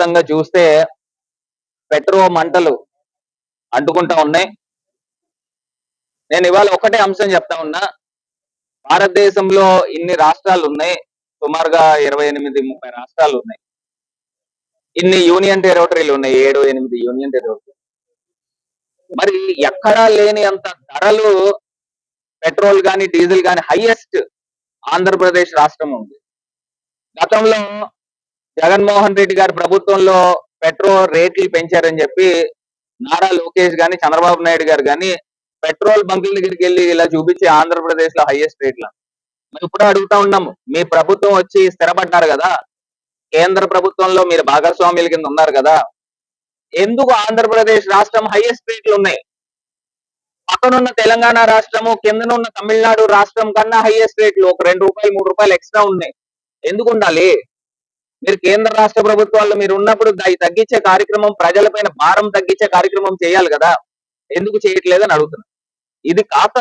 వ్యాప్తంగా చూస్తే మంటలు అంటుకుంటా ఉన్నాయి. నేను ఇవాళ ఒకటే అంశం చెప్తా ఉన్నా. భారతదేశంలో ఇన్ని రాష్ట్రాలు ఉన్నాయి. సుమారుగా 28-30 రాష్ట్రాలు ఉన్నాయి. ఇన్ని యూనియన్ టెరిటరీలు ఉన్నాయి. 7-8 యూనియన్ టెరిటరీలు. మరి ఎక్కడా లేని అంత ధరలు పెట్రోల్ గాని, డీజిల్ గాని హైయెస్ట్ ఆంధ్రప్రదేశ్ రాష్ట్రం ఉంది. గతంలో జగన్మోహన్ రెడ్డి గారి ప్రభుత్వంలో పెట్రోల్ రేట్లు పెంచారని చెప్పి నారా లోకేష్ గాని, చంద్రబాబు నాయుడు గారు గాని పెట్రోల్ బంకుల దగ్గరికి వెళ్ళి ఇలా చూపించి ఆంధ్రప్రదేశ్ లో హైయెస్ట్ రేట్లు. మరి ఇప్పుడు అడుగుతా ఉన్నాము, మీ ప్రభుత్వం వచ్చి స్థిరపడ్డారు కదా, కేంద్ర ప్రభుత్వంలో మీరు భాగస్వామ్యుల కింద ఉన్నారు కదా, ఎందుకు ఆంధ్రప్రదేశ్ రాష్ట్రం హైయెస్ట్ రేట్లు ఉన్నాయి? పక్కనున్న తెలంగాణ రాష్ట్రము, కిందనున్న తమిళనాడు రాష్ట్రం కన్నా హైయెస్ట్ రేట్లు ఒక ₹2-3 ఎక్స్ట్రా ఉన్నాయి. ఎందుకు ఉండాలి? మీరు కేంద్ర రాష్ట్ర ప్రభుత్వాల్లో మీరు ఉన్నప్పుడు దాన్ని తగ్గించే కార్యక్రమం, ప్రజలపైన భారం తగ్గించే కార్యక్రమం చేయాలి కదా, ఎందుకు చేయట్లేదని అడుగుతున్నా. ఇది కాక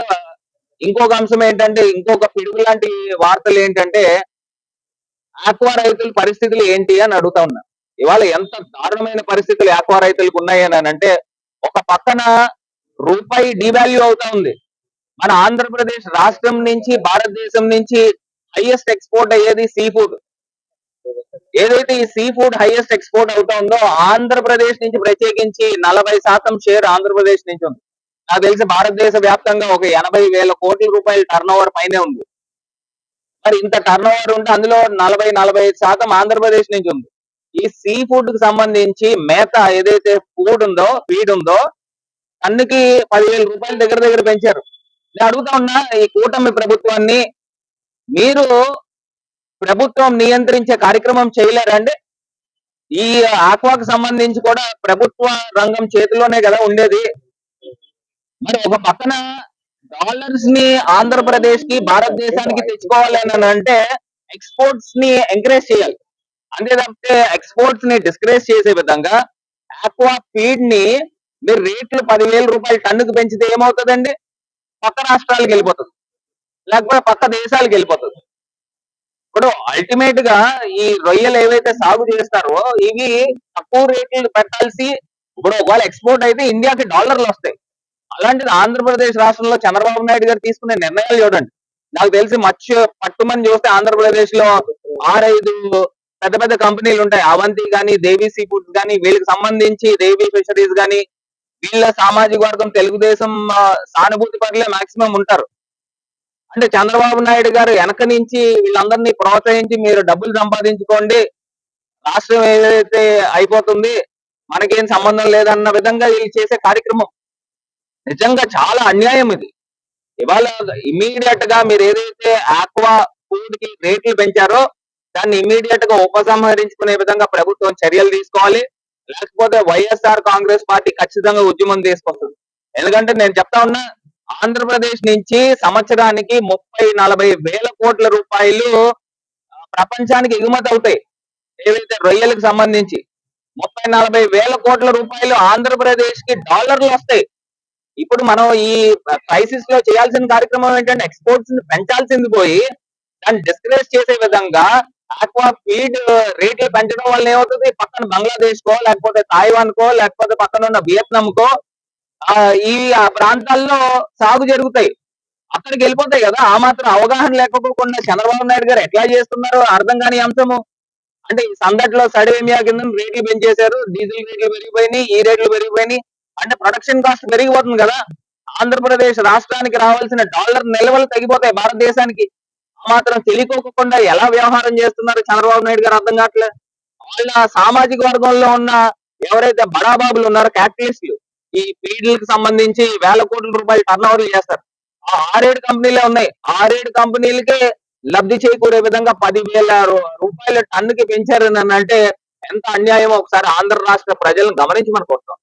ఇంకొక అంశం ఏంటంటే, ఇంకొక పిడుగు లాంటి వార్తలు ఏంటంటే, ఆక్వా రైతుల పరిస్థితులు ఏంటి అని అడుగుతా ఉన్నా. ఇవాళ ఎంత దారుణమైన పరిస్థితులు ఆక్వా రైతులకు ఉన్నాయని అంటే, ఒక పక్కన రూపాయి డివాల్యూ అవుతా ఉంది. మన ఆంధ్రప్రదేశ్ రాష్ట్రం నుంచి, భారతదేశం నుంచి హైయెస్ట్ ఎక్స్పోర్ట్ అయ్యేది సీ ఫుడ్. ఏదైతే ఈ సీ ఫుడ్ హైయెస్ట్ ఎక్స్పోర్ట్ అవుతా ఉందో, ఆంధ్రప్రదేశ్ నుంచి ప్రత్యేకించి 40% షేర్ ఆంధ్రప్రదేశ్ నుంచి ఉంది. నాకు తెలిసి భారతదేశ వ్యాప్తంగా ఒక 80,000 కోట్ల రూపాయల టర్న్ ఓవర్ పైనే ఉంది. మరి ఇంత టర్న్ ఓవర్ ఉంటే అందులో 40-45% ఆంధ్రప్రదేశ్ నుంచి ఉంది. ఈ సీ ఫుడ్ కి సంబంధించి మేత ఏదైతే ఫీడ్ ఉందో టన్నుకి 10,000 రూపాయల దగ్గర పెంచారు. నేను అడుగుతా ఉన్నా, ఈ కూటమి ప్రభుత్వాన్ని మీరు ప్రభుత్వం నియంత్రించే కార్యక్రమం చేయలేరండి? ఈ ఆక్వాకు సంబంధించి కూడా ప్రభుత్వ రంగం చేతిలోనే కదా ఉండేది. మరి ఒక పక్కన డాలర్స్ ని ఆంధ్రప్రదేశ్ కి, భారతదేశానికి తెచ్చుకోవాలి అని అంటే ఎక్స్పోర్ట్స్ ని ఎంకరేజ్ చేయాలి. అంతే తప్పితే ఎక్స్పోర్ట్స్ ని డిస్కరేజ్ చేసే విధంగా ఆక్వా ఫీడ్ ని మీరు రేట్లు 10,000 రూపాయలు టన్నుకు పెంచితే ఏమవుతుందండి? పక్క రాష్ట్రాలకు వెళ్ళిపోతుంది, లేకపోతే పక్క దేశాలకు వెళ్ళిపోతుంది. ఇప్పుడు అల్టిమేట్ గా ఈ రొయ్యలు ఏవైతే సాగు చేస్తారో ఇవి తక్కువ రేట్లు పెట్టాల్సి, ఇప్పుడు ఒకవేళ ఎక్స్పోర్ట్ అయితే ఇండియాకి డాలర్లు వస్తాయి. అలాంటిది ఆంధ్రప్రదేశ్ రాష్ట్రంలో చంద్రబాబు నాయుడు గారు తీసుకునే నిర్ణయాలు చూడండి. నాకు తెలిసి పట్టుమని చూస్తే ఆంధ్రప్రదేశ్ లో 6-5 పెద్ద పెద్ద కంపెనీలు ఉంటాయి. అవంతి గానీ, దేవి సీ ఫుడ్స్ గానీ, వీళ్ళకి సంబంధించి దేవి ఫిషరీస్ గానీ, వీళ్ళ సామాజిక వర్గం తెలుగుదేశం సానుభూతి పరులే మాక్సిమం ఉంటారు. అంటే చంద్రబాబు నాయుడు గారు వెనక నుంచి వీళ్ళందరినీ ప్రోత్సహించి మీరు డబ్బులు సంపాదించుకోండి, రాష్ట్రం ఏదైతే అయిపోతుంది, మనకేం సంబంధం లేదన్న విధంగా వీళ్ళు చేసే కార్యక్రమం నిజంగా చాలా అన్యాయం. ఇది ఇవాళ ఇమీడియట్ గా మీరు ఏదైతే ఆక్వా ఫుడ్ కి రేట్లు పెంచారో దాన్ని ఇమీడియట్ గా ఉపసంహరించుకునే విధంగా ప్రభుత్వం చర్యలు తీసుకోవాలి. లేకపోతే వైఎస్ఆర్ కాంగ్రెస్ పార్టీ ఖచ్చితంగా ఉద్యమం తీసుకొస్తుంది. ఎందుకంటే నేను చెప్తా ఉన్నా, ఆంధ్రప్రదేశ్ నుంచి సంవత్సరానికి 30-40 వేల కోట్ల రూపాయలు ప్రపంచానికి ఎగుమతి అవుతాయి. ఏవైతే రొయ్యలకు సంబంధించి 30-40 వేల కోట్ల రూపాయలు ఆంధ్రప్రదేశ్ కి డాలర్లు వస్తాయి. ఇప్పుడు మనం ఈ క్రైసిస్ లో చేయాల్సిన కార్యక్రమం ఏంటంటే ఎక్స్పోర్ట్స్ ని పెంచాల్సింది పోయి దాన్ని డిస్కరేజ్ చేసే విధంగా ఆక్వా ఫీడ్ రేట్లు పెంచడం వల్ల ఏమవుతుంది, పక్కన బంగ్లాదేశ్ కో, లేకపోతే తాయివాన్ కో, లేకపోతే పక్కన ఉన్న వియత్నాం కో ఈ ప్రాంతాల్లో సాగు జరుగుతాయి, అక్కడికి వెళ్ళిపోతాయి కదా. ఆ మాత్రం అవగాహన లేకపోకుండా చంద్రబాబు నాయుడు గారు ఎట్లా చేస్తున్నారో అర్థం కాని అంశము. అంటే ఈ సందట్లో సడేమియా కింద రేట్లు పెంచేశారు, డీజిల్ రేట్లు పెరిగిపోయినాయి, ఈ రేట్లు పెరిగిపోయినాయి. అంటే ప్రొడక్షన్ కాస్ట్ పెరిగిపోతుంది కదా. ఆంధ్రప్రదేశ్ రాష్ట్రానికి రావాల్సిన డాలర్ నిల్వలు తగ్గిపోతాయి భారతదేశానికి. ఆ మాత్రం తెలియకోకుండా ఎలా వ్యవహారం చేస్తున్నారు చంద్రబాబు నాయుడు గారు అర్థం కావట్లేదు. వాళ్ళ సామాజిక వర్గంలో ఉన్న ఎవరైతే బడాబాబులు ఉన్నారో, క్యాపిటలిస్టులు, ఈ ఫీడ్లకు సంబంధించి వేల కోట్ల రూపాయలు టర్న్ ఓవర్లు చేస్తారు. ఆ 6-7 కంపెనీలే ఉన్నాయి. 6-7 కంపెనీలకే లబ్ధి చేకూరే విధంగా 10,000 రూపాయల టన్నుకి పెంచారని అంటే ఎంత అన్యాయమో ఒకసారి ఆంధ్ర రాష్ట్ర ప్రజలను గమనించి మనకు వస్తాం.